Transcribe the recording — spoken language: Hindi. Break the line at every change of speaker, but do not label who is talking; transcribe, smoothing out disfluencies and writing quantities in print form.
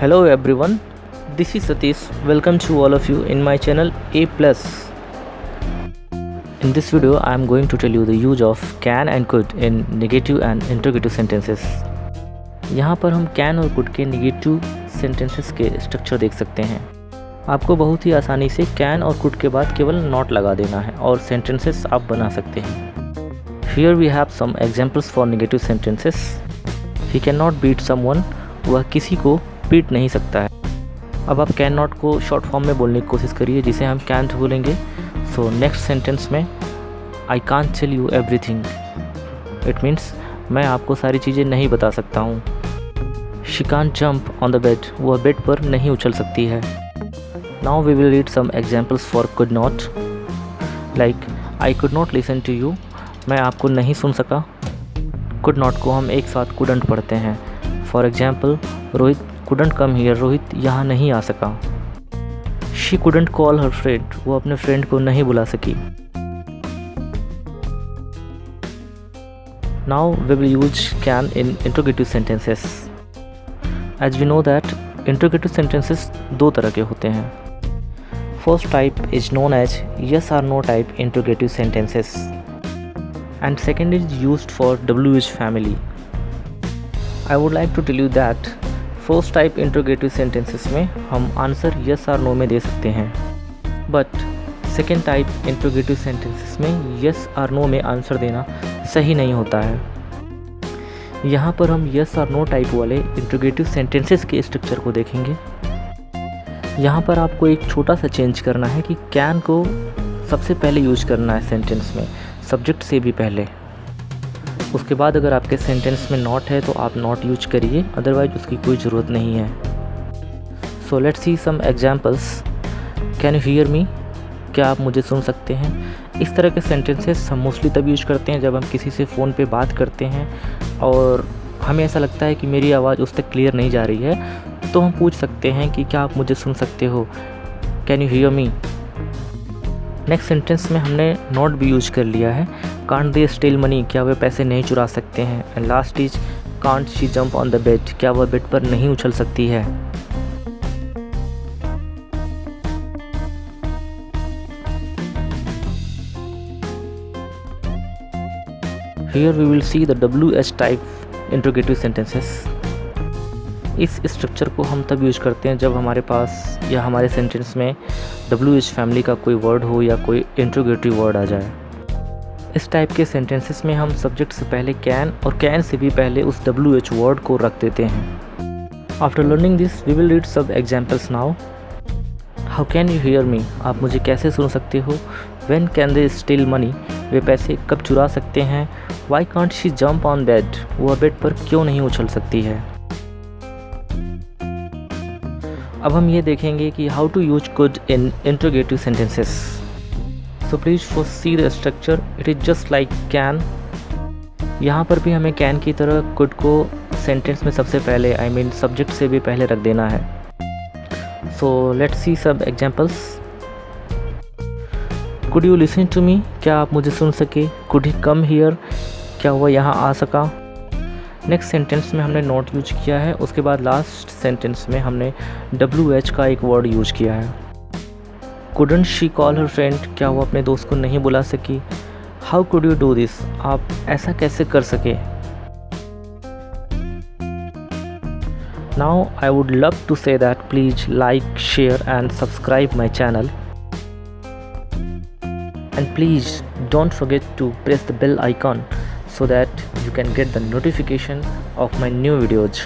Hello everyone, this is Satish. Welcome to all of you in my channel A+. In this video, I am going to tell you the use of can and could in negative and interrogative sentences. यहाँ पर हम can और could के negative sentences के स्ट्रक्चर देख सकते हैं। आपको बहुत ही आसानी से can और could के बाद केवल not लगा देना है और sentences आप बना सकते हैं। Here we have some examples for negative sentences. He cannot beat someone. वह किसी को पीट नहीं सकता है। अब आप कैन नॉट को शॉर्ट फॉर्म में बोलने की कोशिश करिए, जिसे हम कैंट बोलेंगे। सो नेक्स्ट सेंटेंस में I can't tell you everything, it means मैं आपको सारी चीज़ें नहीं बता सकता हूँ। She can't jump on the bed, वह बेड पर नहीं उछल सकती है। Now we will read some examples for could not, like I could not listen to you, मैं आपको नहीं सुन सका। कुड नॉट को हम एक साथ कुडंट पढ़ते हैं। For example, Rohit couldn't come here, Rohit यहाँ नहीं आ सका। She couldn't call her friend, वो अपने फ्रेंड को नहीं बुला सकी। Now we will use can in interrogative sentences. As we know that interrogative sentences दो तरह के होते हैं। First type is known as yes or no type interrogative sentences and second is used for WH family. I would like to tell you that first type interrogative sentences में हम आंसर yes or no में दे सकते हैं, but second type interrogative sentences में yes or no में आंसर देना सही नहीं होता है। यहाँ पर हम yes or no टाइप वाले interrogative sentences के स्ट्रक्चर को देखेंगे। यहाँ पर आपको एक छोटा सा चेंज करना है कि can को सबसे पहले यूज करना है सेंटेंस में, सब्जेक्ट से भी पहले। उसके बाद अगर आपके सेंटेंस में नॉट है तो आप नॉट यूज करिए, अदरवाइज उसकी कोई ज़रूरत नहीं है। So let's see some examples. Can you hear me, क्या आप मुझे सुन सकते हैं। इस तरह के सेंटेंसेस हम मोस्टली तब यूज करते हैं जब हम किसी से फ़ोन पे बात करते हैं और हमें ऐसा लगता है कि मेरी आवाज़ उस तक क्लियर नहीं जा रही है, तो हम पूछ सकते हैं कि क्या आप मुझे सुन सकते हो, can you hear me. Next sentence में हमने नॉट भी यूज कर लिया है। कांट दे स्टील मनी, क्या वे पैसे नहीं चुरा सकते हैं। And last is can't she jump on the bed, क्या वह बेड पर नहीं उछल सकती है। Here we will see the WH type interrogative sentences. इस स्ट्रक्चर को हम तब यूज करते हैं जब हमारे पास या हमारे सेंटेंस में WH फैमिली का कोई वर्ड हो या कोई इंट्रोगेटिव वर्ड आ जाए। इस टाइप के सेंटेंसेस में हम सब्जेक्ट से पहले कैन और कैन से भी पहले उस WH वर्ड को रख देते हैं। After learning this we will read सब examples now. How can you hear me, आप मुझे कैसे सुन सकते हो। When can they steal money, वे पैसे कब चुरा सकते हैं। Why can't she jump on bed, वह बेड पर क्यों नहीं उछल सकती है। अब हम ये देखेंगे कि how to use could in interrogative sentences. So please for see the structure, it is just like can. यहाँ पर भी हमें कैन की तरह कुड को सेंटेंस में सबसे पहले सब्जेक्ट से भी पहले रख देना है। सो लेट्स सी सब examples. Could you listen to me, क्या आप मुझे सुन सके। कुड ही कम हियर, क्या वह यहाँ आ सका। नेक्स्ट सेंटेंस में हमने नॉट यूज किया है, उसके बाद लास्ट सेंटेंस में हमने WH का एक वर्ड यूज किया है। Couldn't she call her friend, क्या वो अपने दोस्त को नहीं बुला सकी। How could you do this, आप ऐसा कैसे कर सके। Now I would love to say that please like, share and subscribe my channel and please don't forget to press the bell icon so that you can get the notification of my new videos.